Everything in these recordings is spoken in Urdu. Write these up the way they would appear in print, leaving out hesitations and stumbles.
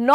9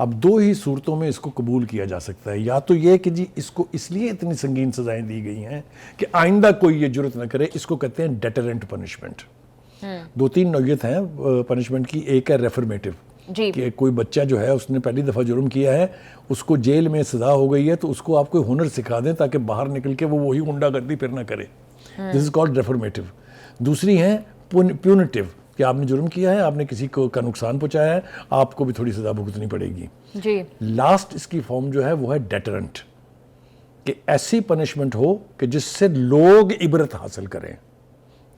اب دو ہی صورتوں میں اس کو قبول کیا جا سکتا ہے، یا تو یہ کہ جی اس کو اس لیے اتنی سنگین سزائیں دی گئی ہیں کہ آئندہ کوئی یہ جرت نہ کرے، اس کو کہتے ہیں ڈیٹرنٹ پنشمنٹ۔ دو تین نوعیت ہیں پنشمنٹ کی، ایک ہے ریفرمیٹو، جی کہ کوئی بچہ جو ہے اس نے پہلی دفعہ جرم کیا ہے، اس کو جیل میں سزا ہو گئی ہے تو اس کو آپ کوئی ہنر سکھا دیں تاکہ باہر نکل کے وہ وہی غنڈہ گردی پھر نہ کرے، دس از کالڈ ریفرمیٹو۔ دوسری ہیں پیونیٹیو، کہ آپ نے جرم کیا ہے، آپ نے کسی کو کا نقصان پہنچایا ہے، آپ کو بھی تھوڑی سزا بھگتنی پڑے گی۔ جی لاسٹ اس کی فارم جو ہے وہ ہے ڈیٹرنٹ، کہ ایسی پنشمنٹ ہو کہ جس سے لوگ عبرت حاصل کریں۔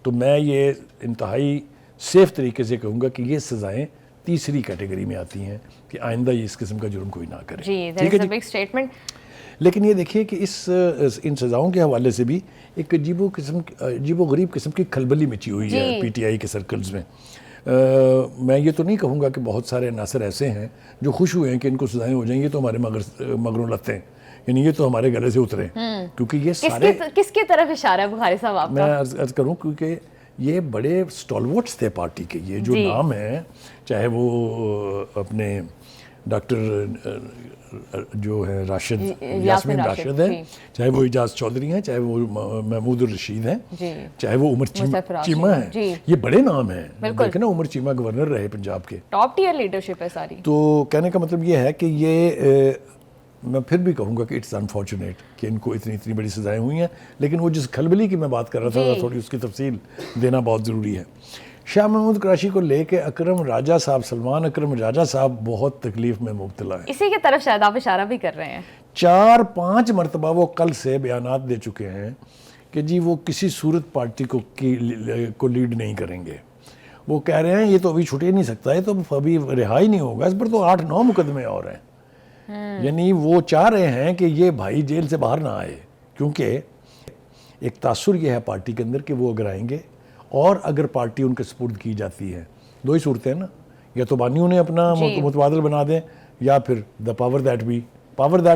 تو میں یہ انتہائی سیف طریقے سے کہوں گا کہ یہ سزائیں تیسری کیٹیگری میں آتی ہیں کہ آئندہ یہ اس قسم کا جرم کوئی نہ کرے۔ جی ٹھیک ہے جی؟ Big statement. لیکن یہ دیکھیے کہ ان سزاؤں کے حوالے سے بھی ایک عجیب و غریب قسم کی کھلبلی مچی ہوئی ہے پی ٹی آئی کے سرکلز میں۔ میں یہ تو نہیں کہوں گا کہ بہت سارے عناصر ایسے ہیں جو خوش ہوئے ہیں کہ ان کو سزائیں ہو جائیں، یہ تو ہمارے مگروں لتے ہیں، یعنی یہ تو ہمارے گلے سے اترے، کیونکہ یہ سارے کس کی طرف اشارہ ہے بخاری صاحب آپ میں کا؟ عرض کروں کیونکہ یہ بڑے سٹالورٹس تھے پارٹی کے، یہ جو نام ہیں، چاہے وہ اپنے ڈاکٹر جو ہے راشد یاسمین راشد ہیں، چاہے وہ اعجاز چودھری ہیں، چاہے وہ محمود الرشید ہیں، چاہے وہ عمر چیمہ ہیں، یہ بڑے نام ہیں۔ دیکھیں نا، عمر چیمہ گورنر رہے پنجاب کے، ٹاپ ٹیئر لیڈرشپ ہے ساری۔ تو کہنے کا مطلب یہ ہے کہ یہ میں پھر بھی کہوں گا کہ اٹس انفارچونیٹ کہ ان کو اتنی بڑی سزائیں ہوئی ہیں، لیکن وہ جس کھلبلی کی میں بات کر رہا تھا تھوڑی اس کی تفصیل دینا بہت ضروری ہے۔ شاہ محمود قریشی کو لے کے اکرم راجہ صاحب، سلمان اکرم راجہ صاحب بہت تکلیف میں مبتلا ہیں۔ اسی کی طرف شاید آپ اشارہ بھی کر رہے ہیں۔ 4-5 مرتبہ وہ کل سے بیانات دے چکے ہیں کہ جی وہ کسی صورت پارٹی کو لیڈ نہیں کریں گے۔ وہ کہہ رہے ہیں یہ تو ابھی چھٹ ہی نہیں سکتا ہے، تو ابھی رہا ہی نہیں ہوگا، اس پر تو 8-9 مقدمے اور ہیں۔ یعنی وہ چاہ رہے ہیں کہ یہ بھائی جیل سے باہر نہ آئے، کیونکہ ایک تاثر یہ ہے پارٹی کے اندر کہ وہ اگر آئیں گے اور اگر پارٹی ان کے سپرد کی جاتی ہے، دو ہی صورتیں ہیں نا، یا تو بانی انہیں اپنا متبادل بنا دیں، یا پھر دا پاور دیٹ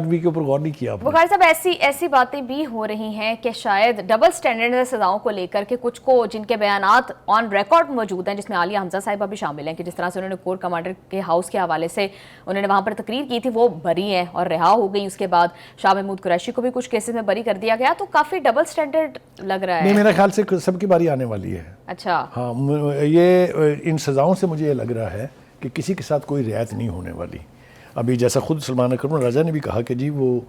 بی کے اوپر غور نہیں کیا آپ نے۔ بخاری صاحب ایسی باتیں بھی ہو رہی ہیں کہ شاید ڈبل سٹینڈرڈ سزاؤں کو لے کر کے کچھ کو جن کے بیانات آن ریکارڈ موجود ہیں، جس میں عالیہ حمزہ صاحبہ بھی شامل ہیں، کہ جس طرح سے انہوں نے کور کمانڈر کے ہاؤس کے حوالے سے انہوں نے وہاں پر تقریر کی تھی، وہ بری ہیں اور رہا ہو گئی۔ اس کے بعد شاہ محمود قریشی کو بھی کچھ کیسز میں بری کر دیا گیا، تو کافی ڈبل سٹینڈرڈ لگ رہا ہے۔ نہیں، میرے خیال سے سب کی باری آنے والی ہے۔ اچھا، ہاں، یہ ان سزاؤں سے مجھے یہ لگ رہا ہے کہ کسی کے ساتھ کوئی رعایت نہیں ہونے والی۔ ابھی جیسا خود سلمان اکرم راجہ نے بھی کہا کہ جی وہ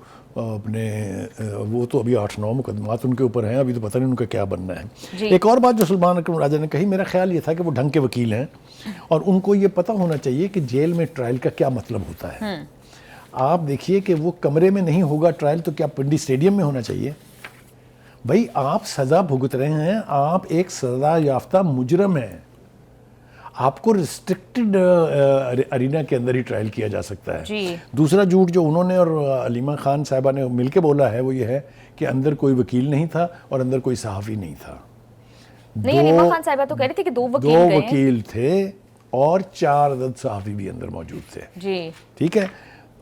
تو ابھی 8-9 مقدمات ان کے اوپر ہیں، ابھی تو پتہ نہیں ان کا کیا بننا ہے۔ ایک اور بات جو سلمان اکرم راجہ نے کہی، میرا خیال یہ تھا کہ وہ ڈھنگ کے وکیل ہیں اور ان کو یہ پتہ ہونا چاہیے کہ جیل میں ٹرائل کا کیا مطلب ہوتا ہے۔ آپ دیکھیے کہ وہ کمرے میں نہیں ہوگا ٹرائل تو کیا پنڈی اسٹیڈیم میں ہونا چاہیے؟ بھائی آپ سزا بھگت رہے ہیں، آپ ایک سزا یافتہ مجرم ہیں، آپ کو ریسٹرکٹڈ ارینا کے اندر ہی ٹرائل کیا جا سکتا ہے۔ دوسرا جھوٹ جو انہوں نے اور علیمہ خان صاحبہ نے مل کے بولا ہے وہ یہ ہے کہ اندر کوئی وکیل نہیں تھا اور اندر کوئی صحافی نہیں تھا۔ نہیں، علیمہ خان صاحبہ تو کہہ رہی تھی کہ 2 وکیل تھے اور 4 عدد صحافی بھی اندر موجود تھے۔ جی ٹھیک ہے۔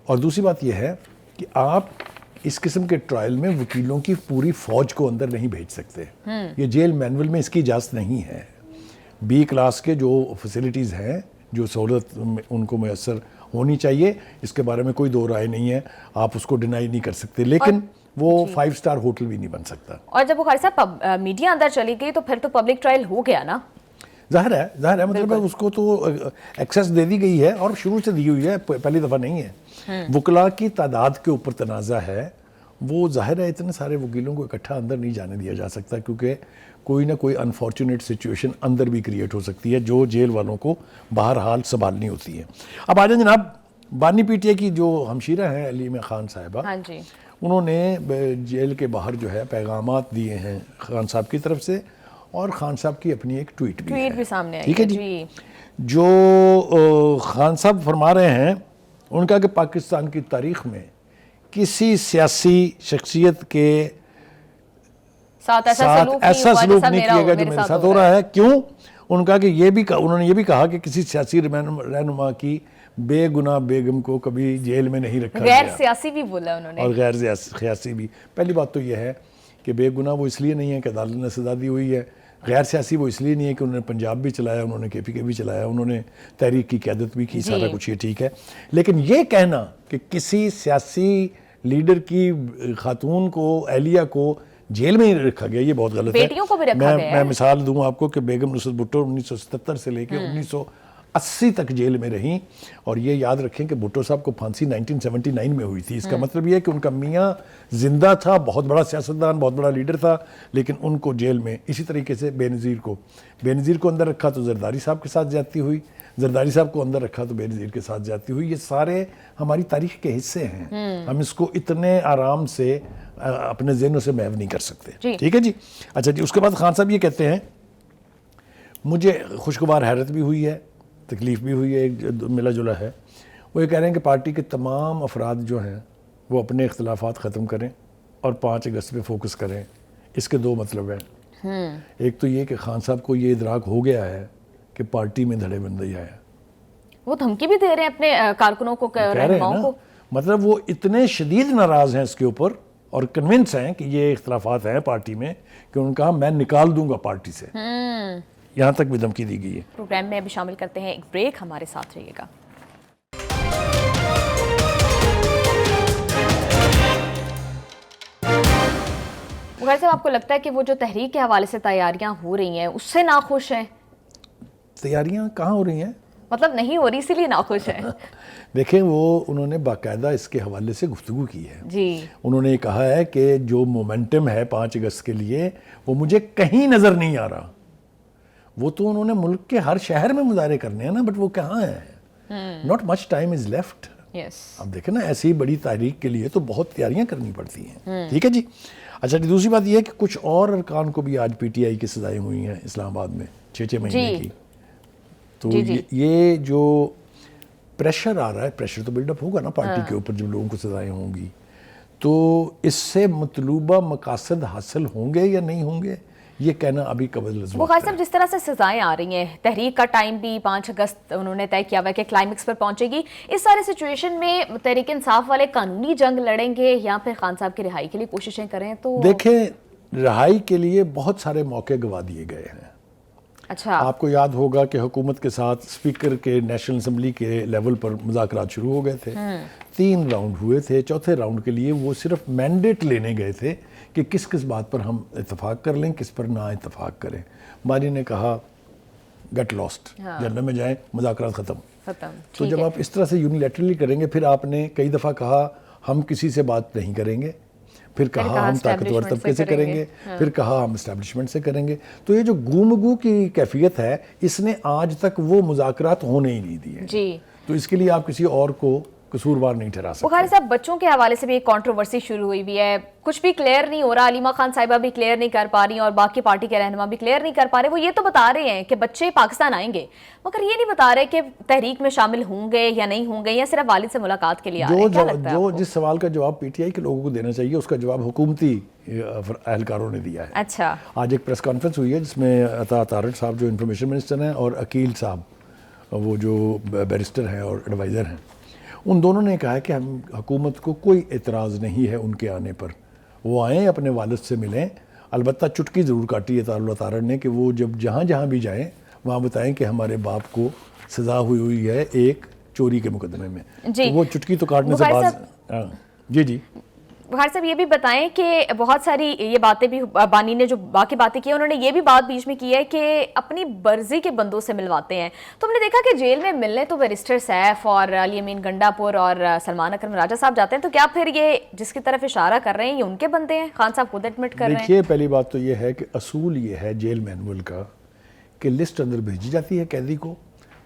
اور دوسری بات یہ ہے کہ آپ اس قسم کے ٹرائل میں وکیلوں کی پوری فوج کو اندر نہیں بھیج سکتے، یہ جیل مینول میں اس کی اجازت نہیں ہے۔ بی کلاس کے جو فیسلٹیز ہیں، جو سہولت ان کو میسر ہونی چاہیے، اس کے بارے میں کوئی دو رائے نہیں ہے، آپ اس کو ڈینائی نہیں کر سکتے، لیکن وہ 5 اسٹار ہوٹل بھی نہیں بن سکتا۔ اور جب بخاری صاحب میڈیا اندر چلی گئی تو پھر تو پبلک ٹرائل ہو گیا نا؟ ظاہر ہے، مطلب اس کو تو ایکسیس دے دی گئی ہے اور شروع سے دی ہوئی ہے، پہلی دفعہ نہیں ہے۔ وکلاء کی تعداد کے اوپر تنازع ہے، وہ ظاہر ہے اتنے سارے وکیلوں کو اکٹھا اندر نہیں جانے دیا جا سکتا، کیونکہ کوئی نہ کوئی انفارچونیٹ سچویشن اندر بھی کریٹ ہو سکتی ہے جو جیل والوں کو بہرحال سنبھالنی ہوتی ہے۔ اب آ جائیں جناب، بانی پی ٹی اے کی جو ہمشیرہ ہیں علیمہ خان صاحبہ، انہوں نے جیل کے باہر جو ہے پیغامات دیے ہیں خان صاحب کی طرف سے، اور خان صاحب کی اپنی ایک ٹویٹ بھی سامنے آئی ٹھیک ہے جی، جو خان صاحب فرما رہے ہیں، ان کا کہ پاکستان کی تاریخ میں کسی سیاسی شخصیت کے ساتھ ایسا سلوک نہیں کیا گیا جو میرے ساتھ ہو رہا ہے۔ کیوں؟ ان کا کہ انہوں نے یہ بھی کہا کہ کسی سیاسی رہنما کی بے گناہ بیگم کو کبھی جیل میں نہیں رکھا گیا، غیر سیاسی بھی بولا انہوں نے، اور غیر سیاسی بھی۔ پہلی بات تو یہ ہے کہ بے گناہ وہ اس لیے نہیں ہے کہ عدالت نے سزا دی ہوئی ہے، غیر سیاسی وہ اس لیے نہیں ہے کہ انہوں نے پنجاب بھی چلایا، انہوں نے KPK بھی چلایا، انہوں نے تحریک کی قیادت بھی کی، سارا کچھ یہ ٹھیک ہے، لیکن یہ کہنا کہ کسی سیاسی لیڈر کی خاتون کو، اہلیہ کو جیل میں ہی رکھا گیا، یہ بہت غلط ہے۔ بیٹیوں کو بھی رکھا گیا ہے۔ میں مثال دوں آپ کو کہ بیگم نصرت بھٹو 1977 سے لے کے 1980 تک جیل میں رہیں، اور یہ یاد رکھیں کہ بھٹو صاحب کو پھانسی 1979 میں ہوئی تھی۔ اس کا مطلب یہ ہے کہ ان کا میاں زندہ تھا، بہت بڑا سیاستدان، بہت بڑا لیڈر تھا، لیکن ان کو جیل میں۔ اسی طریقے سے بے نظیر کو اندر رکھا تو زرداری صاحب کے ساتھ زیادتی ہوئی، زرداری صاحب کو اندر رکھا تو بے نظیر کے ساتھ زیادتی ہوئی۔ یہ سارے ہماری تاریخ کے حصے ہیں، ہم اس کو اتنے آرام سے اپنے ذہنوں سے محو نہیں کر سکتے۔ ٹھیک ہے جی، اچھا جی، اس کے بعد خان صاحب یہ کہتے ہیں مجھے خوشگوار حیرت بھی ہوئی ہے، تکلیف بھی ہوئی ہے، ایک ملا جلا ہے۔ وہ یہ کہہ رہے ہیں کہ پارٹی کے تمام افراد جو ہیں وہ اپنے اختلافات ختم کریں اور 5 اگست پہ فوکس کریں۔ اس کے 2 مطلب ہیں، ایک تو یہ کہ خان صاحب کو یہ ادراک ہو گیا ہے کہ پارٹی میں دھڑے بندی آیا، وہ دھمکی بھی دے رہے ہیں اپنے کارکنوں کو، رہنماؤں کو۔ مطلب وہ اتنے شدید ناراض ہیں اس کے اوپر اور کنونس ہیں کہ یہ اختلافات ہیں پارٹی میں، کہ انہوں نے کہا میں نکال دوں گا پارٹی سے، یہاں تک بھی دھمکی دی گئی ہے۔ پروگرام میں ابھی شامل کرتے ہیں ایک بریک، ہمارے ساتھ رہیے گا۔ مغیر صاحب، آپ کو لگتا ہے کہ وہ جو تحریک کے حوالے سے تیاریاں ہو رہی ہیں اس سے ناخوش ہیں؟ تیاریاں کہاں ہو رہی ہیں؟ مطلب نہیں ہو رہی اسی لیے ناخوش ہیں؟ دیکھیں، انہوں نے باقاعدہ اس کے حوالے سے گفتگو کی ہے۔ جی، انہوں نے کہا ہے کہ جو مومنٹم ہے 5 اگست کے لیے وہ مجھے کہیں نظر نہیں آ رہا۔ وہ تو انہوں نے ملک کے ہر شہر میں مظاہرے کرنے ہیں نا، بٹ وہ کہاں ہیں؟ not much time is left۔ اب دیکھیں نا، ایسی بڑی تحریک کے لیے تو بہت تیاریاں کرنی پڑتی ہیں۔ ٹھیک ہے جی، اچھا جی، دوسری بات یہ ہے کہ کچھ اور ارکان کو بھی آج PTI کی سزائیں ہوئی ہیں اسلام آباد میں 6 مہینے کی۔ تو یہ جو پریشر آ رہا ہے، پریشر تو بلڈ اپ ہوگا نا پارٹی کے اوپر جب لوگوں کو سزائیں ہوں گی، تو اس سے مطلوبہ مقاصد حاصل ہوں گے یا نہیں ہوں گے، یہ کہنا ابھی قبل از وقت ہے۔ بخاری صاحب، جس طرح سے سزائیں آ رہی ہیں، تحریک کا ٹائم بھی 5 اگست انہوں نے طے کیا ہوا ہے کہ کلائمیکس پر پہنچے گی، اس سارے سچویشن میں تحریک انصاف والے قانونی جنگ لڑیں گے یا پھر خان صاحب کی رہائی کے لیے کوششیں کریں؟ تو دیکھیں، رہائی کے لیے بہت سارے موقع گوا دیے گئے ہیں۔ اچھا، آپ کو یاد ہوگا کہ حکومت کے ساتھ اسپیکر کے نیشنل اسمبلی کے لیول پر مذاکرات شروع ہو گئے تھے، 3 راؤنڈ ہوئے تھے، چوتھے راؤنڈ کے لیے وہ صرف مینڈیٹ لینے گئے تھے کہ کس کس بات پر ہم اتفاق کر لیں، کس پر نا اتفاق کریں۔ بانی نے کہا گیٹ لاسٹ، جنرل میں جائیں، مذاکرات ختم۔ تو جب آپ اس طرح سے یونیلیٹرلی کریں گے، پھر آپ نے کئی دفعہ کہا ہم کسی سے بات نہیں کریں گے، پھر کہا ہم طاقتور طبقے سے کریں گے، پھر کہا ہم اسٹیبلشمنٹ سے کریں گے۔ تو یہ جو گومگو کی کیفیت ہے، اس نے آج تک وہ مذاکرات ہونے ہی نہیں دیے۔ تو اس کے لیے آپ کسی اور کو قصوروار نہیں ٹھہرا سکتے۔ بخاری صاحب، بچوں کے حوالے سے بھی ایک کنٹروورسی شروع ہوئی بھی ہے، کچھ بھی کلیئر نہیں ہو رہا، علیمہ خان صاحبہ بھی کلیئر نہیں کر پا رہی اور باقی پارٹی کے رہنما بھی کلیئر نہیں کر پا رہے۔ وہ یہ تو بتا رہے ہیں کہ بچے پاکستان آئیں گے، مگر یہ نہیں بتا رہے کہ تحریک میں شامل ہوں گے یا نہیں ہوں گے، یا صرف والد سے ملاقات کے لیے آ رہے ہیں۔ کیا لگتا ہے آپ کو؟ جس سوال کا جواب PTI کے لوگوں کو دینا چاہیے، اس کا جواب حکومتی اہلکاروں نے دیا ہے۔ اچھا، آج ایک پریس کانفرنس ہوئی ہے جس میں عطا تارڑ صاحب جو انفارمیشن منسٹر ہیں اور عقیل صاحب وہ جو بیرسٹر ہیں اور ایڈوائزر ہیں، ان دونوں نے کہا ہے کہ ہم حکومت کو کوئی اعتراض نہیں ہے ان کے آنے پر، وہ آئیں اپنے والد سے ملیں۔ البتہ چٹکی ضرور کاٹی ہے عطا تارڑ نے کہ وہ جب جہاں بھی جائیں وہاں بتائیں کہ ہمارے باپ کو سزا ہوئی ہے ایک چوری کے مقدمے میں۔ تو وہ چٹکی تو کاٹنے سے بعد جی بخاری صاحب یہ بھی بتائیں کہ بہت ساری یہ باتیں بھی بانی نے جو باقی باتیں کی، انہوں نے یہ بھی بات بیچ میں کی ہے کہ اپنی برضی کے بندوں سے ملواتے ہیں۔ تو ہم نے دیکھا کہ جیل میں ملنے تو بیرسٹر سیف اور علی امین گنڈا پور اور سلمان اکرم راجہ صاحب جاتے ہیں، تو کیا پھر یہ جس کی طرف اشارہ کر رہے ہیں یہ ان کے بندے ہیں؟ خان صاحب خود ایڈمٹ کر رہے ہیں۔ دیکھیے، پہلی بات تو یہ ہے کہ اصول یہ ہے جیل مینول کا کہ لسٹ اندر بھیجی جاتی ہے قیدی کو،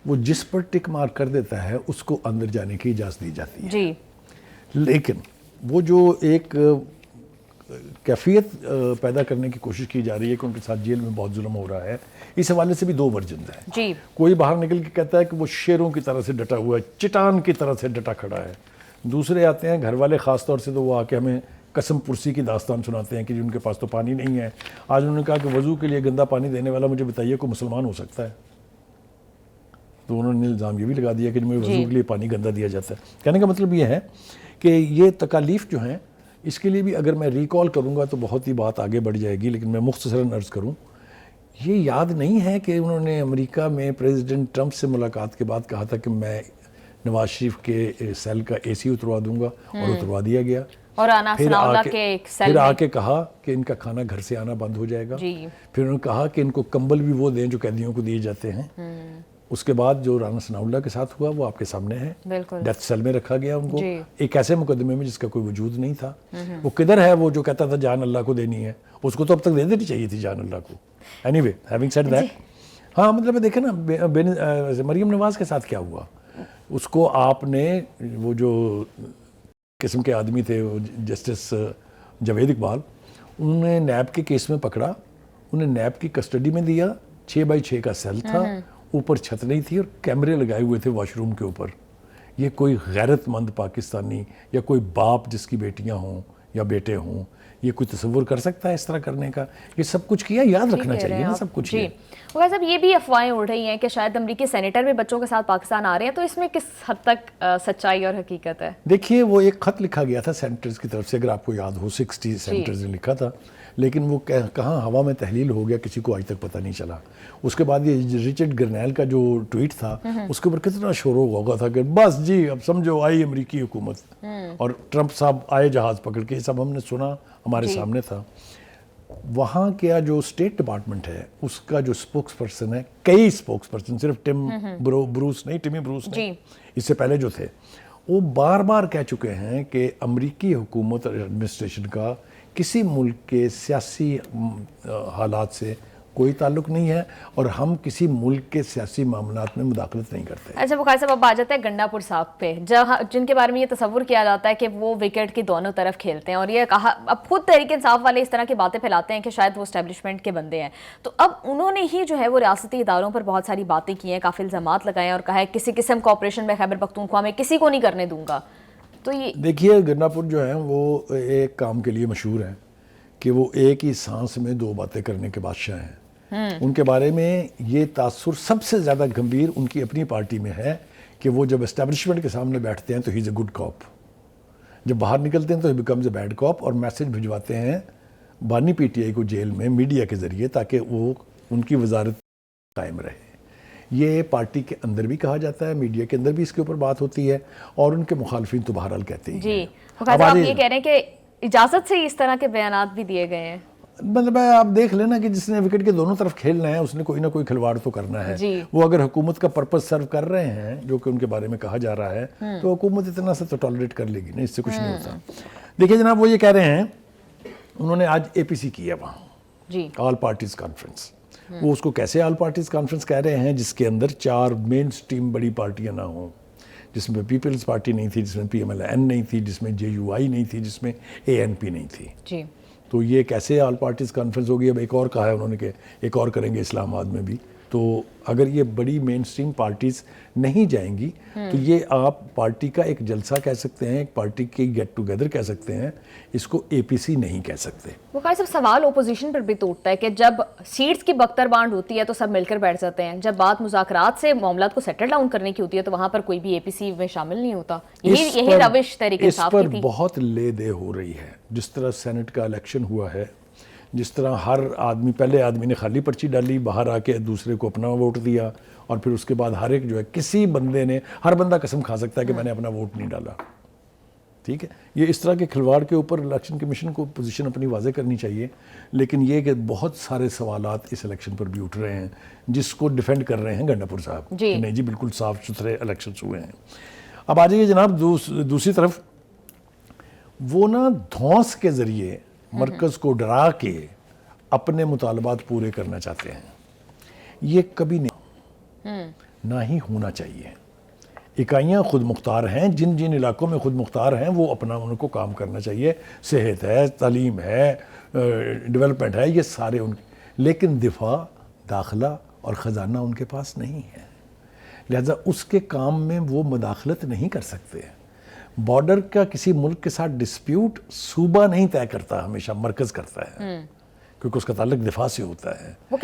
وہ جس پر ٹک مارک کر دیتا ہے اس کو اندر جانے کی اجازت دی جاتی ہے۔ جی، لیکن وہ جو ایک کیفیت پیدا کرنے کی کوشش کی جا رہی ہے کہ ان کے ساتھ جیل میں بہت ظلم ہو رہا ہے، اس حوالے سے بھی 2 ورژنز ہیں۔ جی، کوئی باہر نکل کے کہتا ہے کہ وہ شیروں کی طرح سے ڈٹا ہوا ہے، چٹان کی طرح سے ڈٹا کھڑا ہے۔ دوسرے آتے ہیں گھر والے، خاص طور سے تو وہ آ کے ہمیں قسم پرسی کی داستان سناتے ہیں کہ ان کے پاس تو پانی نہیں ہے۔ آج انہوں نے کہا کہ وضو کے لیے گندا پانی دینے والا مجھے بتائیے کوئی مسلمان ہو سکتا ہے؟ تو انہوں نے الزام یہ بھی لگا دیا کہ مجھے وضو کے لیے پانی گندا دیا جاتا ہے۔ کہنے کا مطلب یہ ہے کہ یہ تکالیف جو ہیں اس کے لیے بھی اگر میں ریکال کروں گا تو بہت ہی بات آگے بڑھ جائے گی، لیکن میں مختصراً عرض کروں، یہ یاد نہیں ہے کہ انہوں نے امریکہ میں پریزیڈنٹ ٹرمپ سے ملاقات کے بعد کہا تھا کہ میں نواز شریف کے سیل کا اے سی اتروا دوں گا، اور اتروا دیا گیا. اور رانا ثناء اللہ کے ایک سیل پھر میں آ کے کہا کہ ان کا کھانا گھر سے آنا بند ہو جائے گا. جی. پھر انہوں نے کہا کہ ان کو کمبل بھی وہ دیں جو قیدیوں کو دیے جاتے ہیں. اس کے بعد جو رانا ثناء اللہ کے ساتھ ہوا وہ آپ کے سامنے ہے. بالکل. ڈیتھ سیل میں رکھا گیا ان کو، جی. ایک ایسے مقدمے میں جس کا کوئی وجود نہیں تھا. وہ کدھر ہے وہ جو کہتا تھا جان اللہ کو دینی ہے؟ اس کو تو اب تک دے دینی چاہیے تھی جان اللہ کو. Any way having said that, ہاں مطلب دیکھیں نا مریم نواز کے ساتھ کیا ہوا. اس کو آپ نے وہ جو قسم کے آدمی تھے جسٹس جاوید اقبال، انہوں نے نیب کے کیس میں پکڑا، انہیں نیب کی کسٹڈی میں دیا. 6x6 کا سیل تھا، اوپر چھت نہیں تھی اور کیمرے لگائے ہوئے تھے واش روم کے اوپر. یہ کوئی غیرت مند پاکستانی یا کوئی باپ جس کی بیٹیاں ہوں یا بیٹے ہوں یہ کوئی تصور کر سکتا ہے اس طرح کرنے کا؟ یہ سب کچھ کیا، یاد رکھنا چاہیے نا سب کچھ. جی ویسے اب یہ بھی افواہیں اڑ رہی ہیں کہ شاید امریکی سینیٹر بھی بچوں کے ساتھ پاکستان آ رہے ہیں، تو اس میں کس حد تک سچائی اور حقیقت ہے؟ دیکھیے وہ ایک خط لکھا گیا تھا سینیٹرز کی طرف سے، اگر آپ کو یاد ہو 60 سینیٹرز نے لکھا تھا، لیکن وہ کہاں ہوا میں تحلیل ہو گیا، کسی کو آج تک پتہ نہیں چلا. اس کے بعد یہ رچرڈ گرنیل کا جو ٹویٹ تھا اس کے اوپر کتنا شور و غوغا تھا کہ بس جی اب سمجھو آئی امریکی حکومت، اور ٹرمپ صاحب آئے جہاز پکڑ کے. یہ سب ہم نے سنا، ہمارے سامنے تھا. وہاں کیا جو اسٹیٹ ڈپارٹمنٹ ہے اس کا جو اسپوکس پرسن ہے، کئی اسپوکس پرسن، صرف بروس نہیں، اس سے پہلے جو تھے، وہ بار بار کہہ چکے ہیں کہ امریکی حکومت اور ایڈمنسٹریشن کا کسی ملک کے سیاسی حالات سے کوئی تعلق نہیں ہے، اور ہم کسی ملک کے سیاسی معاملات میں مداخلت نہیں کرتے. اچھا بخاری صاحب، اب آ جاتا ہے گنڈا پور صاحب پہ، جن کے بارے میں یہ تصور کیا جاتا ہے کہ وہ وکٹ کی دونوں طرف کھیلتے ہیں، اور یہ کہا اب خود تحریک انصاف والے اس طرح کی باتیں پھیلاتے ہیں کہ شاید وہ اسٹیبلشمنٹ کے بندے ہیں. تو اب انہوں نے ہی جو ہے وہ ریاستی اداروں پر بہت ساری باتیں کی ہیں، کافی الزامات لگائے ہیں، اور کہا ہے کسی قسم کا آپریشن میں خیبر پختونخوا میں کسی کو نہیں کرنے دوں گا. تو یہ دیکھیے گنڈا پور جو ہے وہ ایک کام کے لیے مشہور ہے کہ وہ ایک ہی سانس میں 2 باتیں کرنے کے بادشاہ ہیں. ان کے بارے میں یہ تاثر سب سے زیادہ گمبھیر ان کی اپنی پارٹی میں ہے کہ وہ جب اسٹیبلشمنٹ کے سامنے بیٹھتے ہیں تو ہی از اے گڈ کاپ، جب باہر نکلتے ہیں تو ہی بیکمز اے بیڈ کاپ، اور میسج بھجواتے ہیں بانی پی ٹی آئی کو جیل میں میڈیا کے ذریعے تاکہ وہ ان کی وزارت قائم رہے. یہ پارٹی کے اندر بھی کہا جاتا ہے، میڈیا کے اندر بھی اس کے اوپر بات ہوتی ہے، اور ان کے مخالفین تو بہرحال کہتے ہیں. جی آپ یہ کہہ رہے ہیں کہ اجازت سے اس طرح کے بیانات بھی دیے گئے ہیں؟ مطلب آپ دیکھ لینا کہ جس نے وکٹ کے دونوں طرف کھیلنا ہے اس نے کوئی نہ کوئی کھلواڑ تو کرنا ہے. وہ اگر حکومت کا پرپس سرو کر رہے ہیں جو کہ ان کے بارے میں کہا جا رہا ہے تو حکومت اتنا سا تو ٹالریٹ کر لے گی نا، اس سے کچھ نہیں ہوتا. دیکھیے جناب، وہ یہ کہہ رہے ہیں، انہوں نے آج اے پی سی کی ہے وہاں، آل پارٹیز کانفرنس. وہ اس کو کیسے آل پارٹیز کانفرنس کہہ رہے ہیں جس کے اندر 4 مین سٹریم بڑی پارٹیاں نہ ہوں، جس میں پیپلز پارٹی نہیں تھی، جس میں پی ایم ایل این نہیں تھی، جس میں جے یو آئی نہیں تھی، جس میں اے این پی نہیں تھی. تو یہ کیسے آل پارٹیز کانفرنس ہوگی؟ اب ایک اور کہا ہے انہوں نے کہ ایک اور کریں گے اسلام آباد میں بھی. تو اگر یہ بڑی مین اسٹریم پارٹیز نہیں جائیں گی تو یہ آپ پارٹی کا ایک جلسہ کہہ سکتے ہیں، ایک پارٹی کی گیٹ ٹوگیدر کہہ سکتے ہیں، اس کو اے پی سی نہیں کہہ سکتے. وہ صاحب سوال اپوزیشن پر بھی تو اٹھتا ہے کہ جب سیٹس کی بختر بانٹ ہوتی ہے تو سب مل کر بیٹھ جاتے ہیں، جب بات مذاکرات سے معاملات کو سیٹل ڈاؤن کرنے کی ہوتی ہے تو وہاں پر کوئی بھی اے پی سی میں شامل نہیں ہوتا. یہی روش تحریک انصاف کی تھی. اس پر بہت لے دے ہو رہی ہے. جس طرح سینٹ کا الیکشن ہوا ہے، جس طرح ہر آدمی، پہلے آدمی نے خالی پرچی ڈالی، باہر آ کے دوسرے کو اپنا ووٹ دیا، اور پھر اس کے بعد ہر ایک جو ہے کسی بندے نے، ہر بندہ قسم کھا سکتا ہے کہ میں نے اپنا ووٹ نہیں ڈالا. ٹھیک ہے، یہ اس طرح کے کھلواڑ کے اوپر الیکشن کمیشن کو پوزیشن اپنی واضح کرنی چاہیے. لیکن یہ کہ بہت سارے سوالات اس الیکشن پر بھی اٹھ رہے ہیں جس کو ڈیفینڈ کر رہے ہیں گنڈا پور صاحب کہ نہیں جی بالکل صاف ستھرے الیکشنز ہوئے ہیں. اب آ جائیے جناب دوسری طرف، وہ نا دھونس کے ذریعے مرکز کو ڈرا کے اپنے مطالبات پورے کرنا چاہتے ہیں. یہ کبھی نہیں، نہ ہی ہونا چاہیے. اکائیاں خود مختار ہیں، جن جن علاقوں میں خود مختار ہیں وہ اپنا ان کو کام کرنا چاہیے. صحت ہے، تعلیم ہے، ڈیولپمنٹ ہے، یہ سارے ان کے، لیکن دفاع، داخلہ اور خزانہ ان کے پاس نہیں ہے. لہذا اس کے کام میں وہ مداخلت نہیں کر سکتے. بارڈر کا کسی ملک کے ساتھ ڈسپیوٹ صوبہ نہیں طے کرتا، ہمیشہ مرکز کرتا ہے، کیونکہ اس کا تعلق دفاع سے ہوتا ہے. وہ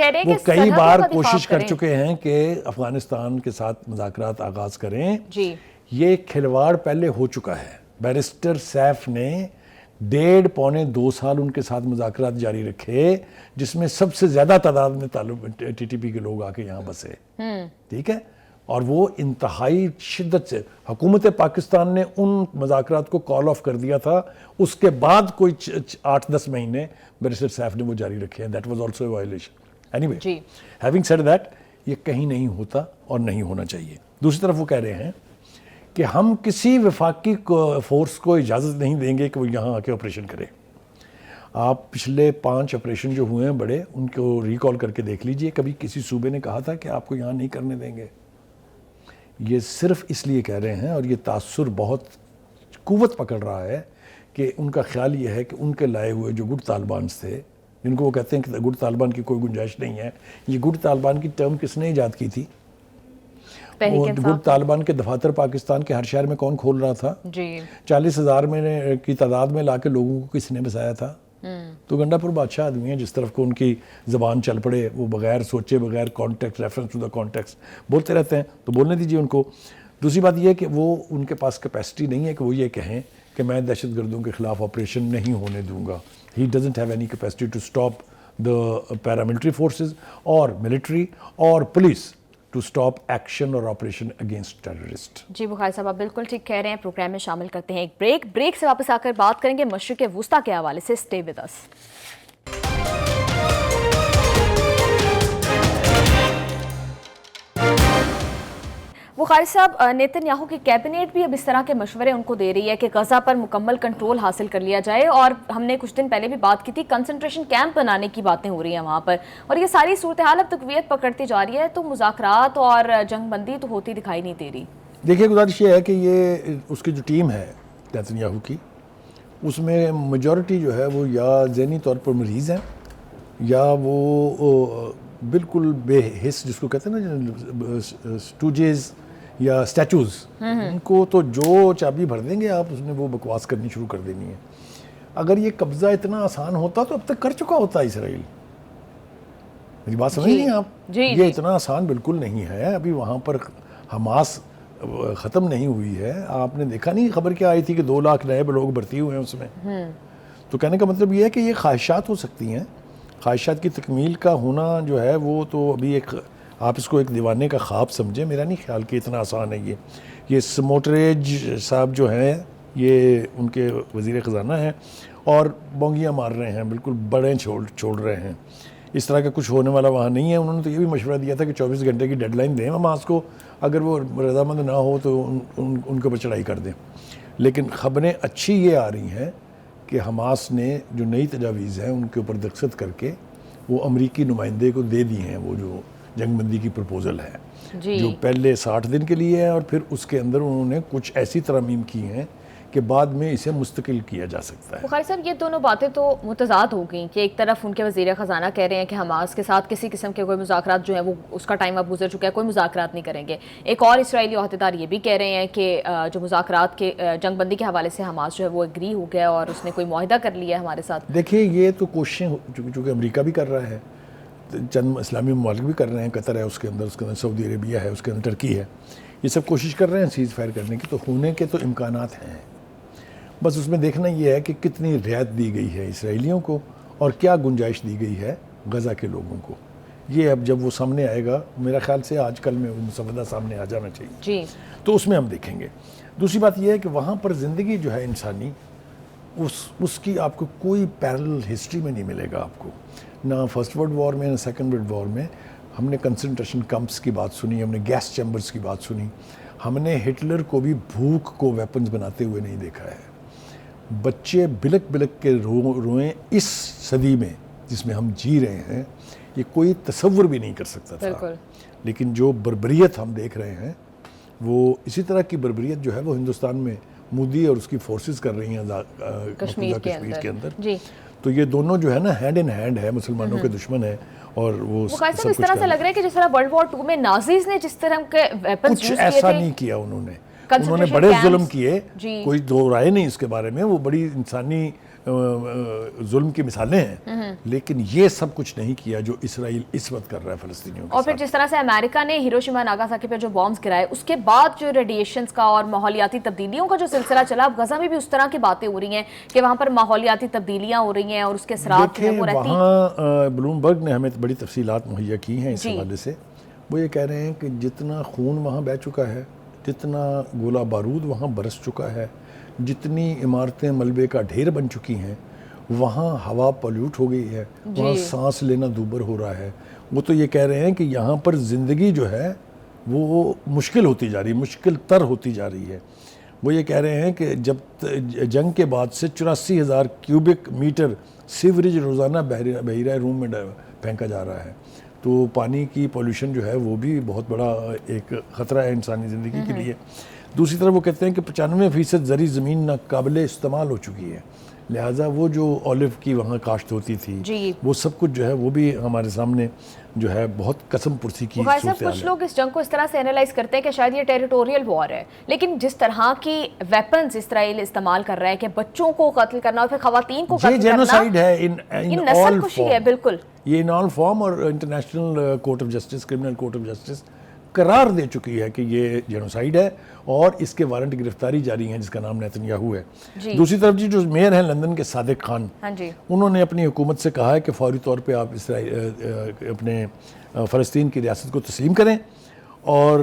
کئی بار کوشش کر چکے ہیں کہ افغانستان کے ساتھ مذاکرات آغاز کریں. یہ کھلواڑ پہلے ہو چکا ہے. بیرسٹر سیف نے ڈیڑھ پونے 2 سال ان کے ساتھ مذاکرات جاری رکھے، جس میں سب سے زیادہ تعداد میں ٹی ٹی پی کے لوگ آ کے یہاں بسے، ٹھیک ہے، اور وہ انتہائی شدت سے حکومت پاکستان نے ان مذاکرات کو کال آف کر دیا تھا، اس کے بعد کوئی 8-10 مہینے بیرسٹر سیف نے وہ جاری رکھے ہیں. That was also a violation. Any way, having said that, یہ کہیں نہیں ہوتا اور نہیں ہونا چاہیے. دوسری طرف وہ کہہ رہے ہیں کہ ہم کسی وفاقی فورس کو اجازت نہیں دیں گے کہ وہ یہاں آ کے آپریشن کرے. آپ پچھلے 5 آپریشن جو ہوئے ہیں بڑے، ان کو ریکال کر کے دیکھ لیجئے، کبھی کسی صوبے نے کہا تھا کہ آپ کو یہاں نہیں کرنے دیں گے. یہ صرف اس لیے کہہ رہے ہیں، اور یہ تاثر بہت قوت پکڑ رہا ہے کہ ان کا خیال یہ ہے کہ ان کے لائے ہوئے جو گڈ طالبان تھے، جن کو وہ کہتے ہیں کہ گڈ طالبان کی کوئی گنجائش نہیں ہے. یہ گڈ طالبان کی ٹرم کس نے ایجاد کی تھی؟ گڈ طالبان کے دفاتر پاکستان کے ہر شہر میں کون کھول رہا تھا؟ 40,000 کی تعداد میں لا کے لوگوں کو کس نے بسایا تھا؟ تو گنڈا پور بادشاہ آدمی ہیں، جس طرف کو ان کی زبان چل پڑے، وہ بغیر سوچے، بغیر contact, reference to the contact بولتے رہتے ہیں، تو بولنے دیجیے ان کو. دوسری بات یہ ہے کہ وہ ان کے پاس کیپیسٹی نہیں ہے کہ وہ یہ کہیں کہ میں دہشت گردوں کے خلاف آپریشن نہیں ہونے دوں گا. He doesn't have any capacity to stop the paramilitary forces اور ملٹری اور پولیس ٹو اسٹاپ ایکشن اور آپریشن اگینسٹ ٹیررسٹ. جی بخاری صاحب، آپ بالکل ٹھیک کہہ رہے ہیں. پروگرام میں شامل کرتے ہیں ایک بریک سے واپس آ کر بات کریں گے مشرق وسطیٰ کے حوالے سے. Stay with us. بخاری صاحب، نیتن یاہو کی کیبنیٹ بھی اب اس طرح کے مشورے ان کو دے رہی ہے کہ غزہ پر مکمل کنٹرول حاصل کر لیا جائے، اور ہم نے کچھ دن پہلے بھی بات کی تھی، کنسنٹریشن کیمپ بنانے کی باتیں ہو رہی ہیں وہاں پر، اور یہ ساری صورتحال اب تقویت پکڑتی جا رہی ہے، تو مذاکرات اور جنگ بندی تو ہوتی دکھائی نہیں دے رہی. دیکھیے، گزارش یہ ہے کہ یہ اس کی جو ٹیم ہے نیتن یاہو کی، اس میں میجورٹی جو ہے وہ یا ذہنی طور پر مریض ہیں، یا وہ بالکل بے حس، جس کو کہتے ہیں نا سٹوجز یا اسٹیچوز، ان کو تو جو چابی بھر دیں گے آپ، اس نے وہ بکواس کرنی شروع کر دینی ہے. اگر یہ قبضہ اتنا آسان ہوتا تو اب تک کر چکا ہوتا اسرائیل. میری بات سمجھ رہی ہیں آپ؟ یہ اتنا آسان بالکل نہیں ہے. ابھی وہاں پر حماس ختم نہیں ہوئی ہے. آپ نے دیکھا نہیں خبر کیا آئی تھی کہ 2 لاکھ نئے لوگ بھرتی ہوئے ہیں اس میں. تو کہنے کا مطلب یہ ہے کہ یہ خواہشات ہو سکتی ہیں. خواہشات کی تکمیل کا ہونا جو ہے وہ تو ابھی ایک، آپ اس کو ایک دیوانے کا خواب سمجھیں. میرا نہیں خیال کہ اتنا آسان ہے یہ سموٹریج صاحب جو ہیں، یہ ان کے وزیر خزانہ ہیں، اور بونگیاں مار رہے ہیں، بالکل بڑے چھوڑ رہے ہیں. اس طرح کا کچھ ہونے والا وہاں نہیں ہے. انہوں نے تو یہ بھی مشورہ دیا تھا کہ 24 گھنٹے کی ڈیڈ لائن دیں حماس کو، اگر وہ رضامند نہ ہو تو ان کے اوپر چڑھائی کر دیں. لیکن خبریں اچھی یہ آ رہی ہیں کہ حماس نے جو نئی تجاویز ہیں ان کے اوپر دستخط کر کے وہ امریکی نمائندے کو دے دی ہیں، وہ جو جنگ بندی کی پروپوزل ہے، جو پہلے 60 دن کے لیے ہے، اور پھر اس کے اندر انہوں نے کچھ ایسی ترامیم کی ہیں کہ بعد میں اسے مستقل کیا جا سکتا ہے. بخاری صاحب، یہ دونوں باتیں تو متضاد ہو گئیں کہ ایک طرف ان کے وزیر خزانہ کہہ رہے ہیں کہ حماس کے ساتھ کسی قسم کے کوئی مذاکرات جو ہیں وہ اس کا ٹائم اب گزر چکا ہے، کوئی مذاکرات نہیں کریں گے. ایک اور اسرائیلی عہدیدار یہ بھی کہہ رہے ہیں کہ جو مذاکرات کے جنگ بندی کے حوالے سے حماس جو ہے وہ ایگری ہو گیا اور اس نے کوئی معاہدہ کر لیا ہے ہمارے ساتھ. دیکھیے، یہ تو کوششیں چونکہ امریکہ بھی کر رہا ہے، چند اسلامی ممالک بھی کر رہے ہیں، قطر ہے اس کے اندر سعودی عربیہ ہے، اس کے اندر ٹرکی ہے، یہ سب کوشش کر رہے ہیں سیز فائر کرنے کی. تو ہونے کے تو امکانات ہیں، بس اس میں دیکھنا یہ ہے کہ کتنی رعایت دی گئی ہے اسرائیلیوں کو اور کیا گنجائش دی گئی ہے غزہ کے لوگوں کو. یہ اب جب وہ سامنے آئے گا، میرا خیال سے آج کل میں وہ مسودہ سامنے آ جانا چاہیے، تو اس میں ہم دیکھیں گے. دوسری بات یہ ہے کہ وہاں پر زندگی جو ہے انسانی، اس کی آپ کو کوئی پیرل ہسٹری میں نہیں ملے گا آپ کو، نہ فرسٹ ورلڈ وار میں نہ سیکنڈ ورلڈ وار میں. ہم نے کنسنٹریشن کیمپس کی بات سنی، ہم نے گیس چیمبرز کی بات سنی، ہم نے ہٹلر کو بھی بھوک کو ویپنز بناتے ہوئے نہیں دیکھا ہے. بچے بلک بلک کے روئیں اس صدی میں جس میں ہم جی رہے ہیں، یہ کوئی تصور بھی نہیں کر سکتا تھا. لیکن جو بربریت ہم دیکھ رہے ہیں، وہ اسی طرح کی بربریت جو ہے وہ ہندوستان میں مودی اور اس کی فورسز کر رہی ہیں کشمیر کے اندر. تو یہ دونوں جو ہے نا ہینڈ ان ہینڈ ہے، مسلمانوں کے دشمن ہیں. اور وہ اس طرح سے لگ رہا ہے کہ جس طرح ورلڈ وار 2 میں نازیز نے جس طرح کے ویپنز کچھ ایسا نہیں کیا انہوں نے بڑے ظلم کیے، کوئی دو رائے نہیں اس کے بارے میں. وہ بڑی انسانی ظلم کی مثالیں ہیں، لیکن یہ سب کچھ نہیں کیا جو اسرائیل اس وقت کر رہا ہے فلسطینیوں کے اور پھر ساتھ۔ جس طرح سے امریکہ نے ہیروشیما ناگاساکی پہ جو بامز گرائے، اس کے بعد جو ریڈیشنز کا اور ماحولیاتی تبدیلیوں کا جو سلسلہ چلا، اب غزہ میں بھی اس طرح کی باتیں ہو رہی ہیں کہ وہاں پر ماحولیاتی تبدیلیاں ہو رہی ہیں اور اس کے اثرات جو ہیں وہ رہتی ہیں۔ وہاں بلومبرگ نے ہمیں بڑی تفصیلات مہیا کی ہیں اس جی حوالے سے۔ وہ یہ کہہ رہے ہیں کہ جتنا خون وہاں بہہ چکا ہے، جتنا گولہ بارود وہاں برس چکا ہے، جتنی عمارتیں ملبے کا ڈھیر بن چکی ہیں، وہاں ہوا پولیوٹ ہو گئی ہے، وہاں سانس لینا دوبر ہو رہا ہے۔ وہ تو یہ کہہ رہے ہیں کہ یہاں پر زندگی جو ہے وہ مشکل ہوتی جا رہی ہے، مشکل تر ہوتی جا رہی ہے۔ وہ یہ کہہ رہے ہیں کہ جب جنگ کے بعد سے 84,000 کیوبک میٹر سیوریج روزانہ بحیرہ روم میں پھینکا جا رہا ہے، تو پانی کی پولیوشن جو ہے وہ بھی بہت بڑا ایک خطرہ ہے انسانی زندگی کے لیے۔ دوسری طرف وہ کہتے ہیں کہ 95% زرعی زمین ناقابل استعمال ہو چکی ہے، لہٰذا وہ جو اولیو کی وہاں کاشت ہوتی تھی وہ سب کچھ جو ہے وہ بھی ہمارے سامنے جو ہے بہت قسم پرسی کی صاحب صورتحال کچھ ہے۔ لوگ اس جنگ کو اس طرح سے انالائز کرتے ہیں کہ شاید یہ ٹیریٹوریل وار ہے، لیکن جس طرح کی ویپنز اسرائیل استعمال کر رہا ہے کہ بچوں کو قتل کرنا اور پھر خواتین کو قتل کرنا، جینوسائیڈ ہے یہ نسل کشی ہے بالکل۔ یہ ان آل فارم، اور international court of justice, criminal court of justice قرار دے چکی ہے کہ یہ جینوسائیڈ ہے اور اس کے وارنٹ گرفتاری جاری ہیں جس کا نام نیتنیاہو ہے۔ دوسری طرف جو میئر ہیں لندن کے صادق خان، انہوں نے اپنی حکومت سے کہا ہے کہ فوری طور پہ آپ اپنے فلسطین کی ریاست کو تسلیم کریں، اور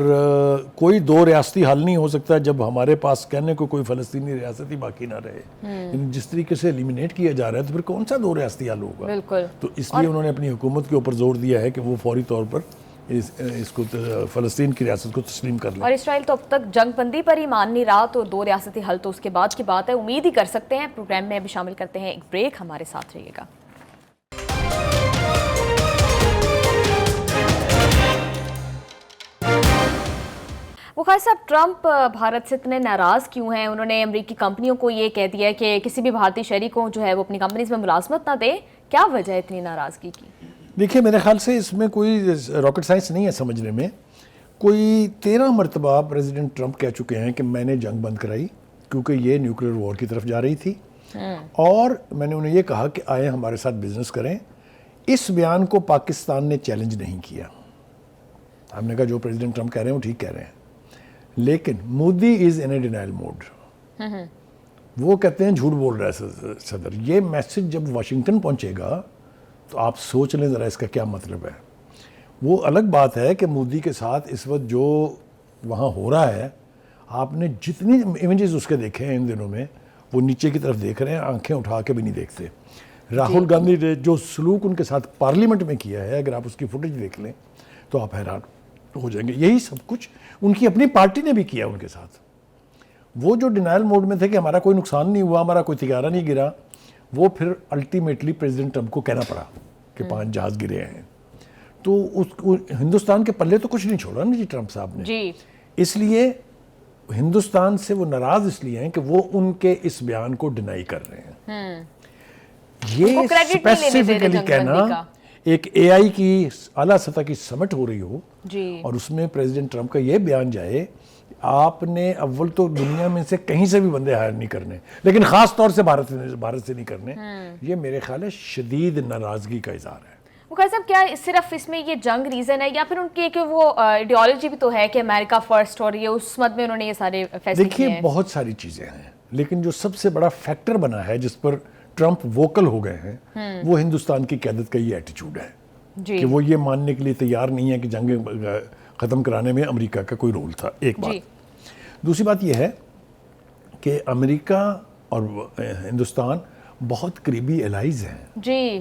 کوئی دو ریاستی حل نہیں ہو سکتا جب ہمارے پاس کہنے کو کوئی فلسطینی ریاست ہی باقی نہ رہے۔ جس طریقے سے ایلیمینیٹ کیا جا رہا ہے تو پھر کون سا دو ریاستی حل ہوگا؟ تو اس لیے انہوں نے اپنی حکومت کے اوپر زور دیا ہے کہ وہ فوری طور پر اس کو فلسطین کی ریاست کو تسلیم کر لیں۔ اور اسرائیل تو اب تک جنگ بندی پر ہی مان نہیں رہا، تو دو ریاستی حل تو اس کے بعد کی بات ہے، امید ہی کر سکتے ہیں۔ پروگرام میں ابھی شامل کرتے ہیں ایک بریک، ہمارے ساتھ رہیے گا۔ بخاری صاحب، ٹرمپ بھارت سے اتنے ناراض کیوں ہیں؟ انہوں نے امریکی کمپنیوں کو یہ کہہ دیا کہ کسی بھی بھارتی شہری کو جو ہے وہ اپنی کمپنیز میں ملازمت نہ دے، کیا وجہ ہے اتنی ناراضگی کی؟ دیکھیے میرے خیال سے اس میں کوئی راکٹ سائنس نہیں ہے سمجھنے میں۔ کوئی 13 مرتبہ پریزیڈنٹ ٹرمپ کہہ چکے ہیں کہ میں نے جنگ بند کرائی کیونکہ یہ نیوکلیئر وار کی طرف جا رہی تھی، اور میں نے انہیں یہ کہا کہ آئیں ہمارے ساتھ بزنس کریں۔ اس بیان کو پاکستان نے چیلنج نہیں کیا۔ ہم نے کہا جو پریزیڈنٹ ٹرمپ کہہ رہے ہیں وہ ٹھیک کہہ رہے ہیں، لیکن مودی از ان اے ڈینائل موڈ۔ وہ کہتے ہیں جھوٹ بول رہا ہے صدر۔ یہ میسج جب واشنگٹن پہنچے گا تو آپ سوچ لیں ذرا اس کا کیا مطلب ہے۔ وہ الگ بات ہے کہ مودی کے ساتھ اس وقت جو وہاں ہو رہا ہے، آپ نے جتنی امیجز اس کے دیکھے ہیں ان دنوں میں، وہ نیچے کی طرف دیکھ رہے ہیں، آنکھیں اٹھا کے بھی نہیں دیکھتے۔ راہل گاندھی نے جو سلوک ان کے ساتھ پارلیمنٹ میں کیا ہے، اگر آپ اس کی فوٹیج دیکھ لیں تو آپ حیران ہو جائیں گے۔ یہی سب کچھ ان کی اپنی پارٹی نے بھی کیا ان کے ساتھ۔ وہ جو ڈینائل موڈ میں تھے کہ ہمارا کوئی نقصان نہیں ہوا، ہمارا کوئی تجارہ نہیں گرا، وہ پھر الٹیمیٹلی پریزیڈنٹ ٹرمپ کو کہنا پڑا کہ 5 جہاز گرے ہیں۔ تو ہندوستان کے پلے تو کچھ نہیں چھوڑا نا جی ٹرمپ صاحب نے۔ اس لیے ہندوستان سے وہ ناراض اس لیے ہیں کہ وہ ان کے اس بیان کو ڈینائی کر رہے ہیں۔ یہ اسپیسیفکلی کہنا، ایک اے آئی کی اعلیٰ سطح کی سمٹ ہو رہی ہو اور اس میں پریزیڈنٹ ٹرمپ کا یہ بیان جائے، آپ نے اول تو دنیا میں سے کہیں سے بھی بندے ہائر نہیں کرنے، لیکن خاص طور سے بھارت سے نہیں کرنے، یہ میرے خیال ہے شدید ناراضگی کا اظہار ہے۔ بخاری صاحب، کیا صرف اس میں یہ جنگ ریزن ہے یا پھر ان کی کہ وہ آئیڈیالوجی بھی تو ہے کہ امریکہ فرسٹ، اور یہ اس مد میں انہوں نے یہ سارے فیصلے کیے ہیں؟ دیکھیے بہت ساری چیزیں ہیں، لیکن جو سب سے بڑا فیکٹر بنا ہے جس پر ٹرمپ ووکل ہو گئے ہیں، وہ ہندوستان کی قیادت کا یہ ایٹیچیوڈ ہے کہ وہ یہ ماننے کے لیے تیار نہیں ہے کہ جنگ ختم کرانے میں امریکہ کا کوئی رول تھا۔ ایک بات۔ دوسری بات یہ ہے کہ امریکہ اور ہندوستان بہت قریبی الائز ہیں۔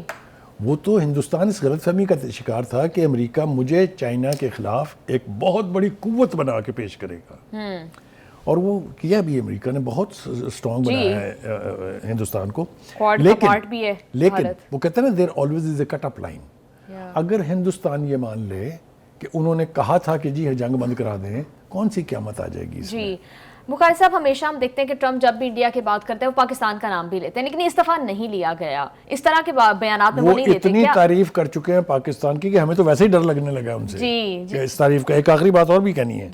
وہ تو ہندوستان اس غلط فہمی کا شکار تھا کہ امریکہ مجھے چائنا کے خلاف ایک بہت بڑی قوت بنا کے پیش کرے گا، اور وہ کیا بھی امریکہ نے بہت سٹرونگ بنایا ہے ہندوستان کو۔ لیکن وہ کہتے ہیں نا there always is a cut up line. اگر ہندوستان یہ مان لے کہ انہوں نے کہا تھا کہ جی جنگ بند کرا دیں، کون سی قیامت آ جائے گی اس میں؟ بخاری صاحب، ہمیشہ ہم دیکھتے ہیں کہ ٹرمپ جب بھی انڈیا کی بات کرتے ہیں وہ پاکستان کا نام بھی لیتے ہیں، لیکن اس دفعہ نہیں لیا گیا۔ اس طرح کے بیانات میں وہ نہیں دیتے۔ اتنی تعریف کر چکے ہیں پاکستان کی کہ ہمیں تو ویسے ہی ڈر لگنے لگا ان سے اس تعریف کا۔ ایک آخری بات اور بھی کہنی ہے،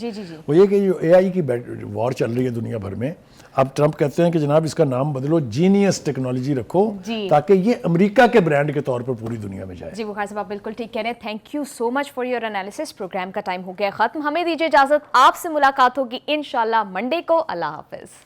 وہ یہ کہ جو اے آئی کی وار چل رہی ہے دنیا بھر میں، اب ٹرمپ کہتے ہیں کہ جناب اس کا نام بدلو، جینیس ٹیکنالوجی رکھو، جی تاکہ یہ امریکہ کے برانڈ کے طور پر پوری دنیا میں جائے۔ جی بخاری صاحب آپ بالکل ٹھیک کہہ رہے ہیں. Thank you so much for your analysis. Program کا ٹائم ہو گیا ختم. ہمیں دیجیے اجازت، آپ سے ملاقات ہوگی انشاءاللہ منڈے کو. اللہ حافظ.